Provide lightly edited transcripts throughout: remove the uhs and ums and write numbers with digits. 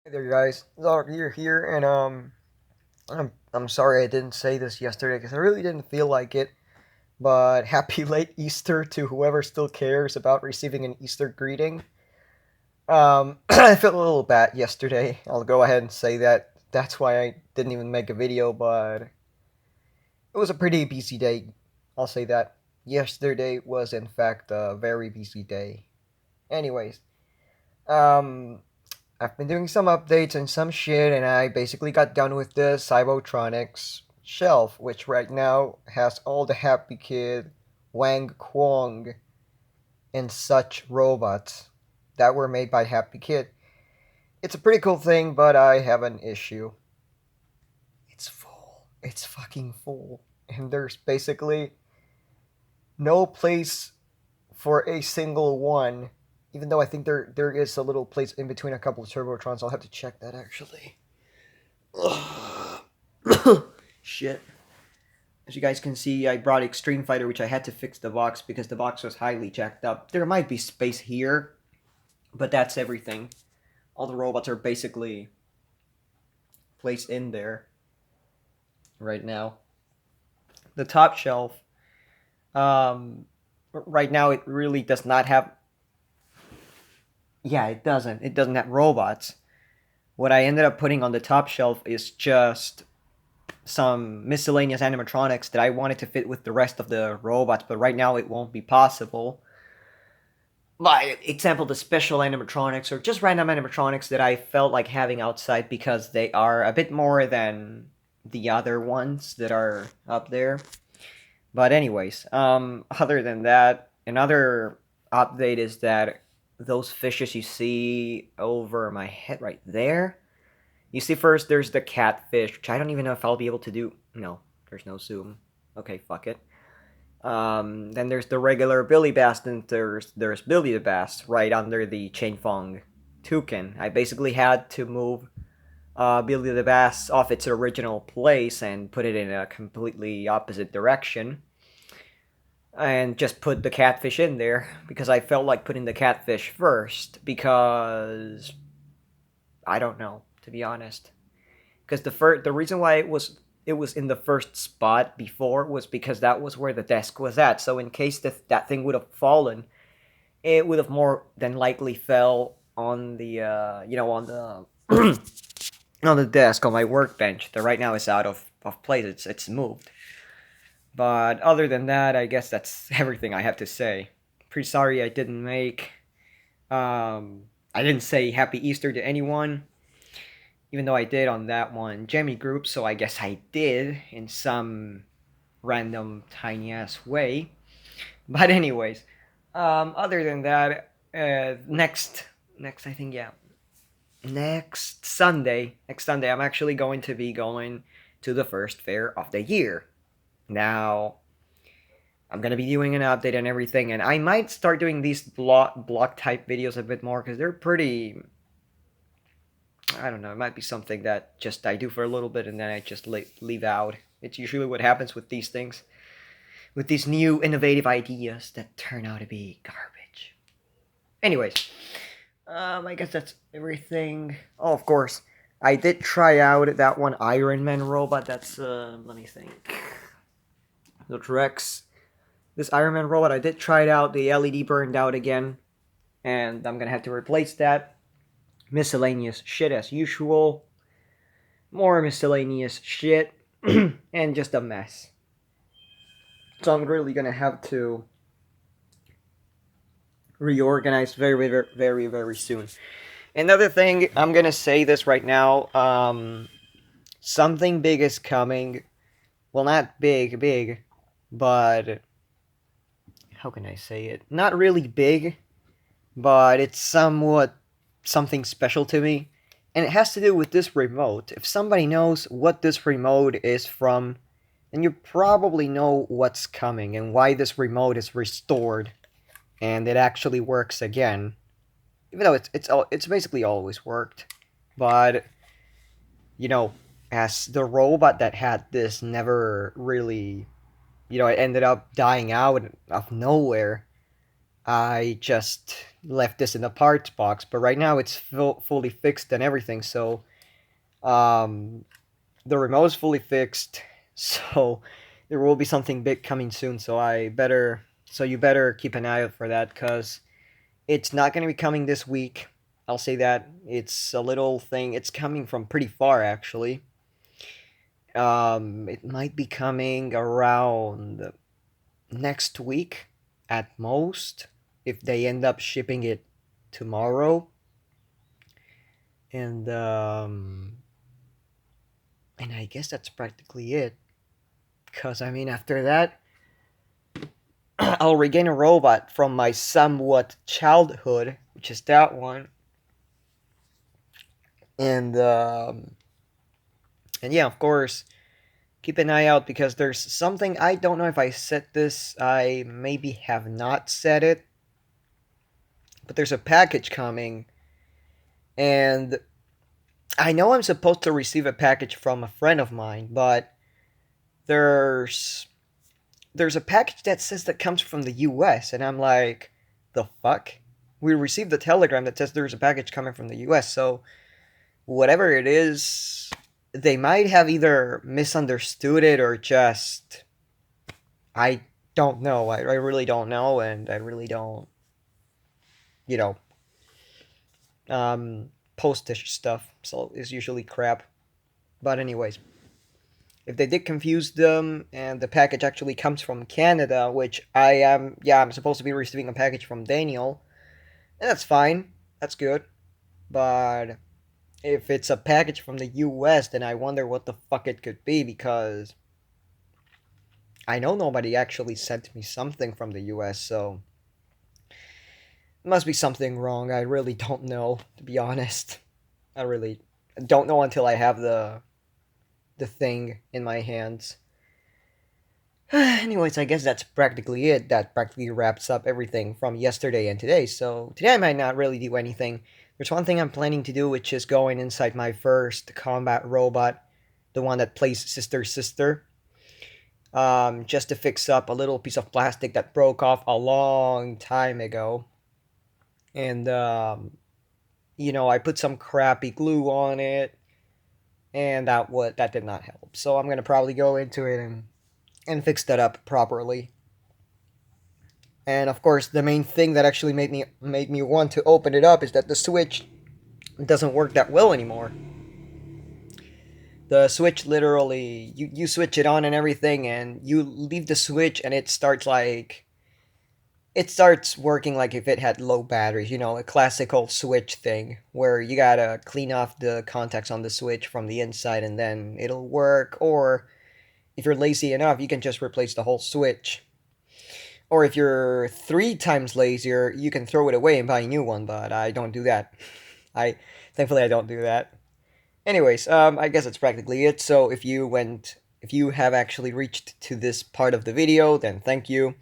Hey there, guys. Zark here, and I'm sorry I didn't say this yesterday because I really didn't feel like it. But happy late Easter to whoever still cares about receiving an Easter greeting. I felt a little bad yesterday. I'll go ahead and say that. That's why I didn't even make a video, but it was a pretty busy day. I'll say that. Yesterday was in fact a very busy day. Anyways, um, I've been doing some updates and some shit, and I basically got done with the Cybotronics shelf, which right now has all the Happy Kid, Wang Kwong, and such robots that were made by Happy Kid. It's a pretty cool thing, but I have an issue. It's full. It's fucking full. And there's basically no place for a single one. Even though I think there is a little place in between a couple of Turbotrons. I'll have to check that actually. Shit. As you guys can see, I brought Extreme Fighter, which I had to fix the box because the box was highly jacked up. There might be space here, but that's everything. All the robots are basically placed in there right now. The top shelf, um, right now it really does not have. Yeah, it doesn't. It doesn't have robots. What I ended up putting on the top shelf is just some miscellaneous animatronics that I wanted to fit with the rest of the robots, but right now it won't be possible. By example, the special animatronics or just random animatronics that I felt like having outside because they are a bit more than the other ones that are up there. But anyways, other than that, another update is that those fishes you see over my head right there. You see, first there's the catfish, which I don't even know if I'll be able to do. No, there's no zoom. Okay, fuck it. Then there's the regular Billy Bass, and there's Billy the Bass right under the Chainfong toucan. I basically had to move Billy the Bass off its original place and put it in a completely opposite direction. And just put the catfish in there because I felt like putting the catfish first because I don't know, to be honest. Because the reason why it was in the first spot before was because that was where the desk was at. So in case that thing would have fallen, it would have more than likely fell on the on the on the desk on my workbench. That right now is out of place. It's moved. But other than that, I guess that's everything I have to say. Pretty sorry I didn't make. I didn't say Happy Easter to anyone, even though I did on that one Jammy group. So I guess I did in some random tiny ass way. But anyways, other than that, next I think, yeah, next Sunday I'm actually going to be going to the first fair of the year. Now I'm gonna be doing an update and everything, and I might start doing these block type videos a bit more because they're pretty. I don't know. It might be something that just I do for a little bit and then I just leave out. It's usually what happens with these things, with these new innovative ideas that turn out to be garbage. Anyways, I guess that's everything. Oh, of course, I did try out that one Iron Man robot. That's let me think. The Rex. This Iron Man robot, I did try it out. The LED burned out again, and I'm gonna have to replace that. Miscellaneous shit as usual. More miscellaneous shit, and just a mess. So I'm really gonna have to reorganize very, very, very, very soon. Another thing, I'm gonna say this right now. Something big is coming. Well, not big, big, but how can I say it? Not really big, but it's somewhat something special to me. And it has to do with this remote. If somebody knows what this remote is from, then you probably know what's coming and why this remote is restored and it actually works again. Even though it's basically always worked. But you know, as the robot that had this never really, it ended up dying out of nowhere. I just left this in the parts box, but right now it's fully fixed and everything. So um, the remote is fully fixed. So there will be something big coming soon. So you better keep an eye out for that, because it's not going to be coming this week. I'll say that. It's a little thing. It's coming from pretty far, actually. It might be coming around next week at most, if they end up shipping it tomorrow. And I guess that's practically it. Cause I mean, after that, I'll regain a robot from my somewhat childhood, which is that one. And yeah, of course, keep an eye out, because there's something, I don't know if I said this. I maybe have not said it, but there's a package coming, and I know I'm supposed to receive a package from a friend of mine, but there's there's a package that says that comes from the US, and I'm like, the fuck? We received a telegram that says there's a package coming from the US, so whatever it is, they might have either misunderstood it or just, I don't know. I really don't know, and I really don't, you know, postish stuff. So it's usually crap. But anyways, if they did confuse them and the package actually comes from Canada, which I am, yeah, I'm supposed to be receiving a package from Daniel, and that's fine. That's good. But if it's a package from the US, then I wonder what the fuck it could be, because I know nobody actually sent me something from the US, so must be something wrong. I really don't know, to be honest. I really don't know until I have the thing in my hands. Anyways, I guess that's practically it. That practically wraps up everything from yesterday and today. So today I might not really do anything. There's one thing I'm planning to do, which is going inside my first combat robot, the one that plays Sister Sister, just to fix up a little piece of plastic that broke off a long time ago. And I put some crappy glue on it, and that did not help. So I'm gonna probably go into it and fix that up properly. And of course, the main thing that actually made me want to open it up is that the switch doesn't work that well anymore. The switch, literally, you switch it on and everything, and you leave the switch, and it starts working like if it had low batteries. A classical switch thing where you gotta clean off the contacts on the switch from the inside, and then it'll work. Or if you're lazy enough, you can just replace the whole switch. Or if you're 3 times lazier, you can throw it away and buy a new one, but I don't do that. I Thankfully I don't do that. Anyways, I guess that's practically it. So if you have actually reached to this part of the video, then thank you.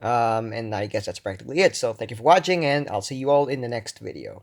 And I guess that's practically it. So thank you for watching, and I'll see you all in the next video.